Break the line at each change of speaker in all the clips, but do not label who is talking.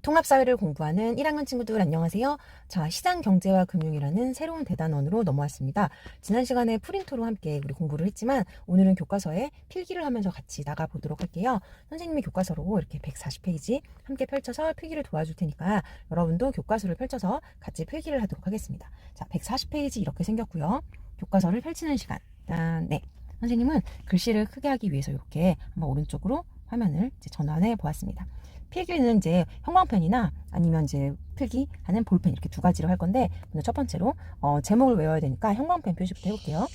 통합사회를 공부하는 1학년 친구들 안녕하세요. 자, 시장경제와 금융이라는 새로운 대단원으로 넘어왔습니다. 지난 시간에 프린트로 함께 우리 공부를 했지만 오늘은 교과서에 필기를 하면서 같이 나가보도록 할게요. 선생님이 교과서로 이렇게 140페이지 함께 펼쳐서 필기를 도와줄 테니까 여러분도 교과서를 펼쳐서 같이 필기를 하도록 하겠습니다. 자, 140페이지 이렇게 생겼고요. 교과서를 펼치는 시간. 일단 선생님은 글씨를 크게 하기 위해서 이렇게 한번 오른쪽으로 화면을 전환해 보았습니다. 필기는 이제 형광펜이나 아니면 이제 필기하는 볼펜 이렇게 두 가지로 할 건데, 먼저 첫 번째로 제목을 외워야 되니까 형광펜 표시부터 해볼게요.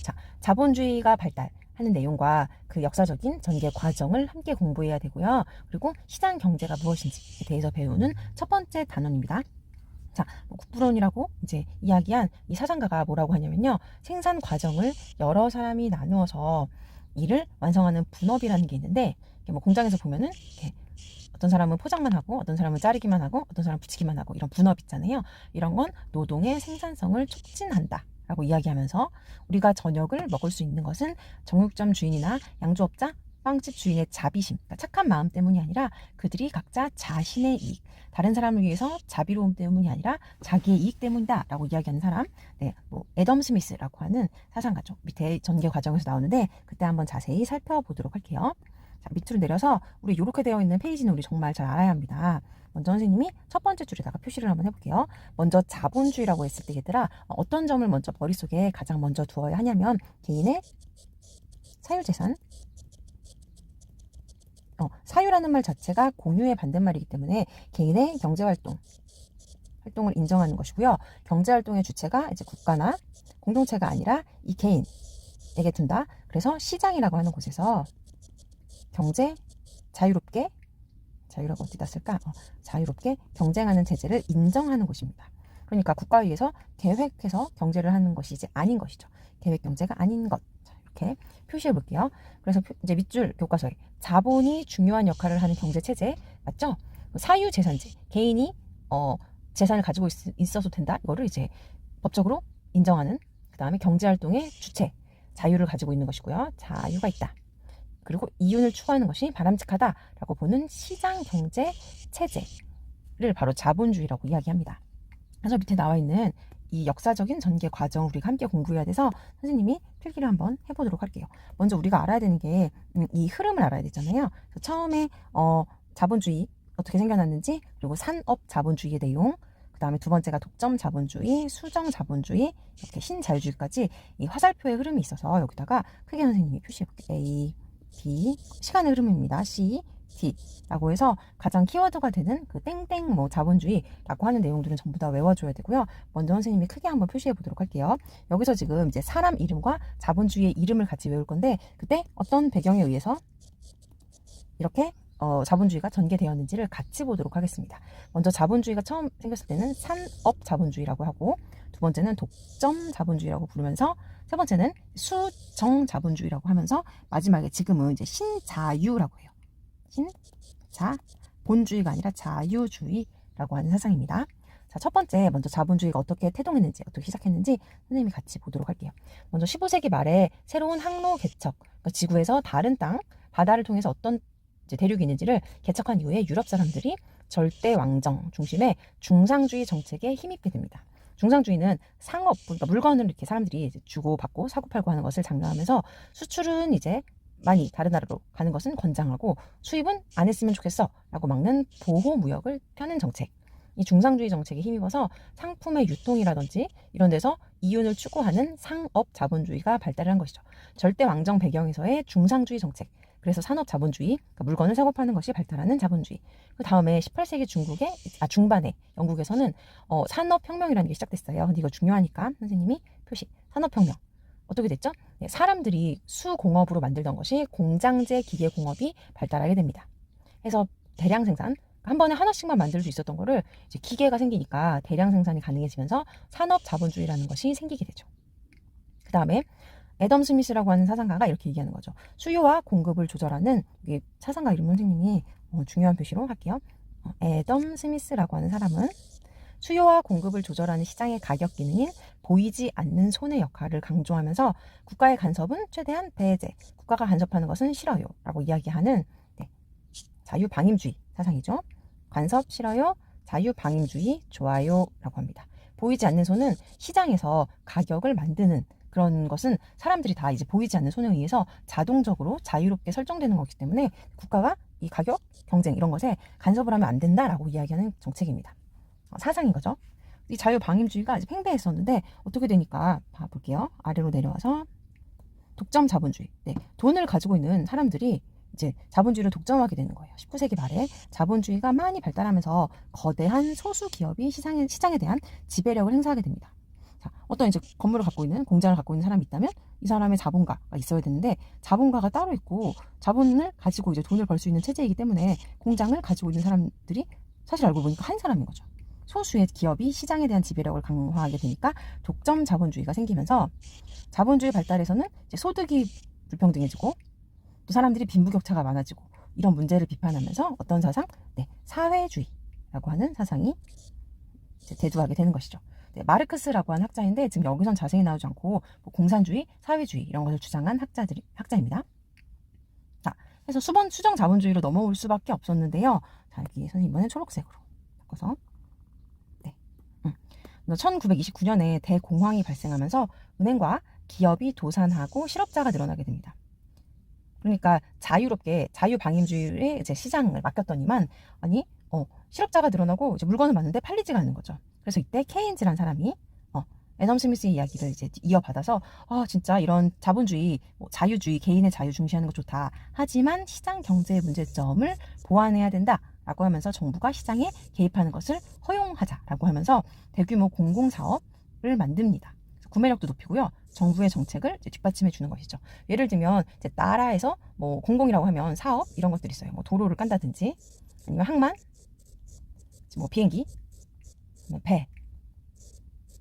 자, 자본주의가 발달하는 내용과 그 역사적인 전개 과정을 함께 공부해야 되고요. 그리고 시장 경제가 무엇인지에 대해서 배우는 첫 번째 단원입니다. 자, 국부론이라고 이제 이야기한 이 사상가가 뭐라고 하냐면요, 생산 과정을 여러 사람이 나누어서 일을 완성하는 분업이라는 게 있는데, 뭐 공장에서 보면은 이렇게 어떤 사람은 포장만 하고 어떤 사람은 자르기만 하고 어떤 사람은 붙이기만 하고 이런 분업 있잖아요. 이런 건 노동의 생산성을 촉진한다 라고 이야기하면서, 우리가 저녁을 먹을 수 있는 것은 정육점 주인이나 양조업자, 빵집 주인의 자비심, 그러니까 착한 마음 때문이 아니라 그들이 각자 자신의 이익, 다른 사람을 위해서 자비로움 때문이 아니라 자기의 이익 때문이다 라고 이야기하는 사람, 애덤 스미스라고 하는 사상가죠. 밑에 전개 과정에서 나오는데 그때 한번 자세히 살펴보도록 할게요. 자, 밑으로 내려서 우리 이렇게 되어 있는 페이지는 우리 정말 잘 알아야 합니다. 먼저 선생님이 첫 번째 줄에다가 표시를 한번 해볼게요. 먼저 자본주의라고 했을 때 얘들아, 어떤 점을 먼저 머릿속에 가장 먼저 두어야 하냐면 개인의 사유재산, 사유라는 말 자체가 공유의 반대말이기 때문에 개인의 경제활동을 인정하는 것이고요. 경제활동의 주체가 이제 국가나 공동체가 아니라 이 개인에게 둔다. 그래서 시장이라고 하는 곳에서 경제 자유롭게 어디다 쓸까? 자유롭게 경쟁하는 체제를 인정하는 곳입니다. 그러니까 국가에 의해서 계획해서 경제를 하는 것이 이제 아닌 것이죠. 계획 경제가 아닌 것. 자, 이렇게 표시해 볼게요. 그래서 이제 밑줄 교과서에 자본이 중요한 역할을 하는 경제 체제 맞죠? 사유재산제, 개인이 재산을 가지고 있어도 된다. 이거를 이제 법적으로 인정하는, 그 다음에 경제활동의 주체, 자유를 가지고 있는 것이고요. 자유가 있다. 그리고 이윤을 추구하는 것이 바람직하다라고 보는 시장 경제 체제를 바로 자본주의라고 이야기합니다. 그래서 밑에 나와 있는 이 역사적인 전개 과정 우리가 함께 공부해야 돼서 선생님이 필기를 한번 해보도록 할게요. 먼저 우리가 알아야 되는 게 이 흐름을 알아야 되잖아요. 처음에 자본주의 어떻게 생겨났는지, 그리고 산업 자본주의의 내용, 그 다음에 두 번째가 독점 자본주의, 수정 자본주의, 이렇게 신자유주의까지 이 화살표의 흐름이 있어서 여기다가 크게 선생님이 표시해 볼게요. A, D, 시간의 흐름입니다. C, D라고 해서 가장 키워드가 되는 그 땡땡 자본주의라고 하는 내용들은 전부 다 외워줘야 되고요. 먼저 선생님이 크게 한번 표시해 보도록 할게요. 여기서 지금 이제 사람 이름과 자본주의의 이름을 같이 외울 건데, 그때 어떤 배경에 의해서 이렇게 자본주의가 전개되었는지를 같이 보도록 하겠습니다. 먼저 자본주의가 처음 생겼을 때는 산업 자본주의라고 하고, 두 번째는 독점 자본주의라고 부르면서, 세 번째는 수정 자본주의라고 하면서, 마지막에 지금은 이제 신자유라고 해요. 본주의가 아니라 자유주의라고 하는 사상입니다. 자, 첫 번째 먼저 자본주의가 어떻게 태동했는지, 어떻게 시작했는지 선생님이 같이 보도록 할게요. 먼저 15세기 말에 새로운 항로 개척, 그러니까 지구에서 다른 땅, 바다를 통해서 어떤 대륙이 있는지를 개척한 이후에 유럽 사람들이 절대 왕정 중심의 중상주의 정책에 힘입게 됩니다. 중상주의는 상업, 그러니까 물건을 이렇게 사람들이 이제 주고 받고 사고 팔고 하는 것을 장려하면서, 수출은 이제 많이 다른 나라로 가는 것은 권장하고 수입은 안 했으면 좋겠어 라고 막는 보호무역을 펴는 정책, 이 중상주의 정책에 힘입어서 상품의 유통이라든지 이런 데서 이윤을 추구하는 상업 자본주의가 발달을 한 것이죠. 절대 왕정 배경에서의 중상주의 정책, 그래서 산업 자본주의, 그러니까 물건을 사고 파는 것이 발달하는 자본주의. 그 다음에 18세기 중반에 영국에서는 산업혁명이라는 게 시작됐어요. 근데 이거 중요하니까 선생님이 표시, 산업혁명. 어떻게 됐죠? 사람들이 수공업으로 만들던 것이 공장제 기계공업이 발달하게 됩니다. 그래서 대량 생산, 한 번에 하나씩만 만들 수 있었던 거를 이제 기계가 생기니까 대량 생산이 가능해지면서 산업 자본주의라는 것이 생기게 되죠. 그 다음에 애덤 스미스라고 하는 사상가가 이렇게 얘기하는 거죠. 수요와 공급을 조절하는, 이게 사상가 이름 선생님이 중요한 표시로 할게요. 애덤 스미스라고 하는 사람은 수요와 공급을 조절하는 시장의 가격 기능인 보이지 않는 손의 역할을 강조하면서, 국가의 간섭은 최대한 배제, 국가가 간섭하는 것은 싫어요 라고 이야기하는 자유방임주의 사상이죠. 간섭 싫어요, 자유방임주의 좋아요 라고 합니다. 보이지 않는 손은 시장에서 가격을 만드는 그런 것은 사람들이 다 이제 보이지 않는 손에 의해서 자동적으로 자유롭게 설정되는 거기 때문에 국가가 이 가격, 경쟁 이런 것에 간섭을 하면 안 된다라고 이야기하는 정책입니다. 사상인 거죠. 이 자유방임주의가 아주 팽배했었는데 어떻게 되니까 볼게요. 아래로 내려와서 독점 자본주의. 네, 돈을 가지고 있는 사람들이 이제 자본주의를 독점하게 되는 거예요. 19세기 말에 자본주의가 많이 발달하면서 거대한 소수 기업이 시장에 대한 지배력을 행사하게 됩니다. 자, 어떤 이제 건물을 갖고 있는 공장을 갖고 있는 사람이 있다면 이 사람의 자본가가 있어야 되는데 자본가가 따로 있고 자본을 가지고 이제 돈을 벌 수 있는 체제이기 때문에 공장을 가지고 있는 사람들이 사실 알고 보니까 한 사람인 거죠. 소수의 기업이 시장에 대한 지배력을 강화하게 되니까 독점 자본주의가 생기면서 자본주의 발달에서는 이제 소득이 불평등해지고 또 사람들이 빈부격차가 많아지고 이런 문제를 비판하면서 어떤 사상? 네, 사회주의라고 하는 사상이 이제 대두하게 되는 것이죠. 네, 마르크스라고 하는 학자인데 지금 여기선 자세히 나오지 않고 뭐 공산주의, 사회주의 이런 것을 주장한 학자입니다. 자, 그래서 수정 자본주의로 넘어올 수밖에 없었는데요. 자, 여기 선생님 이번엔 초록색으로 바꿔서 1929년에 대공황이 발생하면서 은행과 기업이 도산하고 실업자가 늘어나게 됩니다. 그러니까 자유롭게 자유방임주의의 이제 시장을 맡겼더니만 실업자가 늘어나고 이제 물건을 맞는데 팔리지가 않는 거죠. 그래서 이때 케인즈라는 사람이 애덤 스미스의 이야기를 이제 이어받아서 진짜 이런 자본주의, 자유주의, 개인의 자유 중시하는 거 좋다. 하지만 시장 경제의 문제점을 보완해야 된다. 라고 하면서 정부가 시장에 개입하는 것을 허용하자라고 하면서 대규모 공공사업을 만듭니다. 구매력도 높이고요. 정부의 정책을 이제 뒷받침해 주는 것이죠. 예를 들면 이제 나라에서 뭐 공공이라고 하면 사업 이런 것들이 있어요. 뭐 도로를 깐다든지 아니면 항만, 뭐 비행기, 배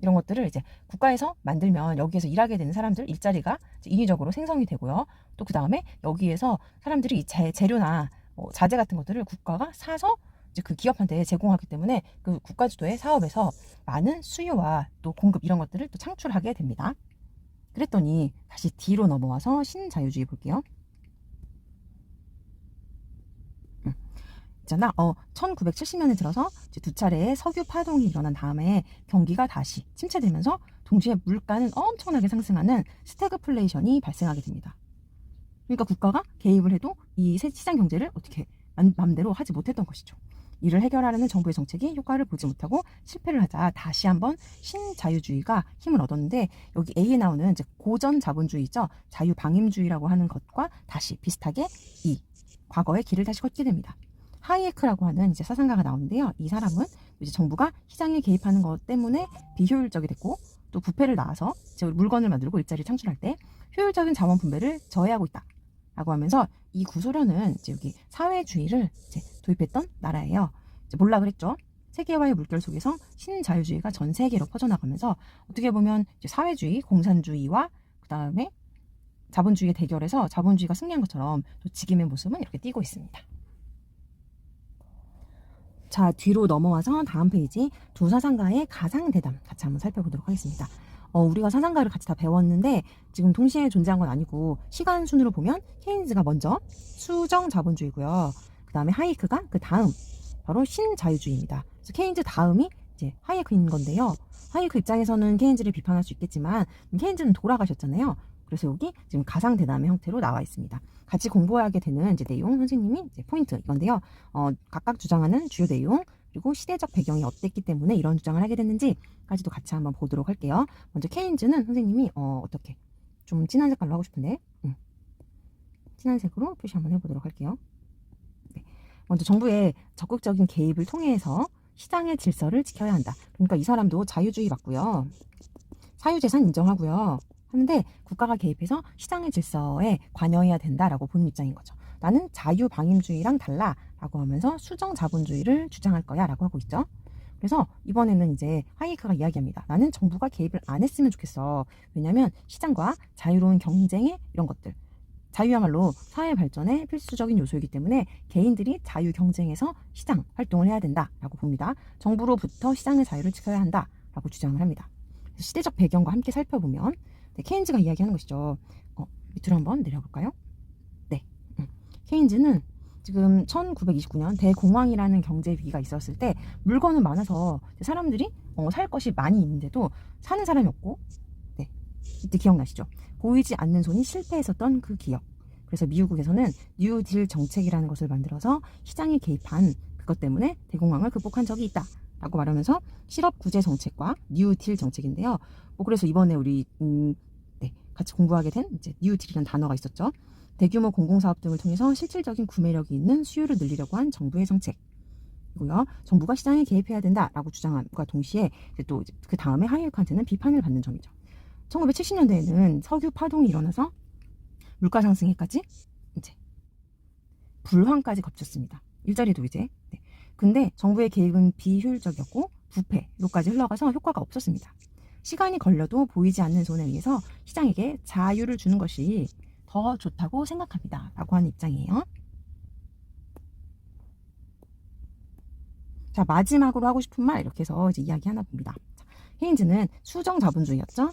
이런 것들을 이제 국가에서 만들면 여기에서 일하게 되는 사람들 일자리가 인위적으로 생성이 되고요. 또 그 다음에 여기에서 사람들이 이 재료나 자재 같은 것들을 국가가 사서 이제 그 기업한테 제공하기 때문에 그 국가 주도의 사업에서 많은 수요와 또 공급 이런 것들을 또 창출하게 됩니다. 그랬더니 다시 뒤로 넘어와서 신자유주의 볼게요. 있잖아. 1970년에 들어서 이제 두 차례의 석유 파동이 일어난 다음에 경기가 다시 침체되면서 동시에 물가는 엄청나게 상승하는 스태그플레이션이 발생하게 됩니다. 그러니까 국가가 개입을 해도 이 시장 경제를 어떻게 마음대로 하지 못했던 것이죠. 이를 해결하려는 정부의 정책이 효과를 보지 못하고 실패를 하자 다시 한번 신자유주의가 힘을 얻었는데 여기 A에 나오는 이제 고전 자본주의죠. 자유방임주의라고 하는 것과 다시 비슷하게 이 과거의 길을 다시 걷게 됩니다. 하이에크라고 하는 이제 사상가가 나오는데요. 이 사람은 이제 정부가 시장에 개입하는 것 때문에 비효율적이 됐고 또 부패를 낳아서 이제 물건을 만들고 일자리를 창출할 때 효율적인 자원 분배를 저해하고 있다. 라고 하면서 이 구소련은 이제 여기 사회주의를 이제 도입했던 나라예요. 이제 몰락을 했죠. 세계화의 물결 속에서 신자유주의가 전 세계로 퍼져나가면서 어떻게 보면 이제 사회주의, 공산주의와 그 다음에 자본주의의 대결에서 자본주의가 승리한 것처럼 또 지금의 모습은 이렇게 띄고 있습니다. 자, 뒤로 넘어와서 다음 페이지 두 사상가의 가상대담 같이 한번 살펴보도록 하겠습니다. 우리가 사상가를 같이 다 배웠는데 지금 동시에 존재한 건 아니고 시간 순으로 보면 케인즈가 먼저 수정 자본주의고요. 그 다음에 하이크가 그 다음 바로 신자유주의입니다. 그래서 케인즈 다음이 이제 하이크인 건데요. 하이크 입장에서는 케인즈를 비판할 수 있겠지만 케인즈는 돌아가셨잖아요. 그래서 여기 지금 가상대담의 형태로 나와 있습니다. 같이 공부하게 되는 이제 내용 선생님이 이제 포인트 이건데요. 각각 주장하는 주요 내용 그리고 시대적 배경이 어땠기 때문에 이런 주장을 하게 됐는지까지도 같이 한번 보도록 할게요. 먼저 케인즈는 선생님이 어떻게 좀 진한 색깔로 하고 싶은데 진한 색으로 표시 한번 해보도록 할게요. 네. 먼저 정부의 적극적인 개입을 통해서 시장의 질서를 지켜야 한다. 그러니까 이 사람도 자유주의 맞고요. 사유재산 인정하고요. 하는데 국가가 개입해서 시장의 질서에 관여해야 된다라고 보는 입장인 거죠. 나는 자유방임주의랑 달라라고 하면서 수정자본주의를 주장할 거야 라고 하고 있죠. 그래서 이번에는 이제 하이크가 이야기합니다. 나는 정부가 개입을 안 했으면 좋겠어. 왜냐하면 시장과 자유로운 경쟁의 이런 것들 자유야말로 사회 발전의 필수적인 요소이기 때문에 개인들이 자유 경쟁에서 시장 활동을 해야 된다라고 봅니다. 정부로부터 시장의 자유를 지켜야 한다라고 주장을 합니다. 시대적 배경과 함께 살펴보면 네, 케인즈가 이야기하는 것이죠. 밑으로 한번 내려볼까요? 네, 케인즈는 지금 1929년 대공황이라는 경제 위기가 있었을 때 물건은 많아서 사람들이 살 것이 많이 있는데도 사는 사람이 없고, 네, 이때 기억나시죠? 보이지 않는 손이 실패했었던 그 기억. 그래서 미국에서는 뉴딜 정책이라는 것을 만들어서 시장에 개입한 그것 때문에 대공황을 극복한 적이 있다 라고 말하면서 실업 구제 정책과 뉴딜 정책인데요. 그래서 이번에 우리 네, 같이 공부하게 된 이제 뉴딜이라는 단어가 있었죠. 대규모 공공사업 등을 통해서 실질적인 구매력이 있는 수요를 늘리려고 한 정부의 정책이고요. 정부가 시장에 개입해야 된다라고 주장함과 동시에 이제 또 그 다음에 하이에크한테는 비판을 받는 점이죠. 1970년대에는 석유 파동이 일어나서 물가 상승에까지 이제 불황까지 겹쳤습니다. 일자리도 이제. 네. 근데 정부의 개입은 비효율적이었고 부패로까지 흘러가서 효과가 없었습니다. 시간이 걸려도 보이지 않는 손에 의해서 시장에게 자유를 주는 것이 더 좋다고 생각합니다. 라고 하는 입장이에요. 자, 마지막으로 하고 싶은 말 이렇게 해서 이제 이야기 하나 봅니다. 자, 헤인즈는 수정자본주의였죠.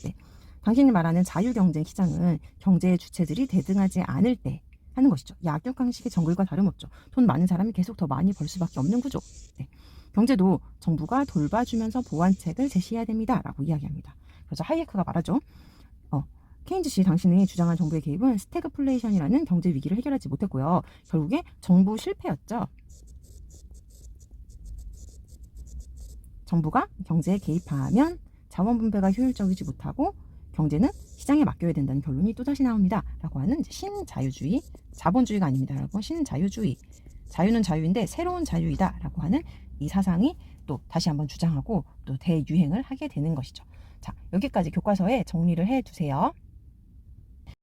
네. 당신이 말하는 자유경쟁 시장은 경제의 주체들이 대등하지 않을 때 하는 것이죠. 약육강식의 정글과 다름없죠. 돈 많은 사람이 계속 더 많이 벌 수밖에 없는 구조. 네. 경제도 정부가 돌봐주면서 보완책을 제시해야 됩니다. 라고 이야기합니다. 그래서 하이에크가 말하죠. 케인즈 씨, 당신이 주장한 정부의 개입은 스태그플레이션이라는 경제 위기를 해결하지 못했고요. 결국에 정부 실패였죠. 정부가 경제에 개입하면 자원 분배가 효율적이지 못하고 경제는 시장에 맡겨야 된다는 결론이 또다시 나옵니다. 라고 하는 신자유주의, 자본주의가 아닙니다. 여러분, 신자유주의. 자유는 자유인데 새로운 자유이다. 라고 하는 이 사상이 또 다시 한번 주장하고 또 대유행을 하게 되는 것이죠. 자, 여기까지 교과서에 정리를 해두세요.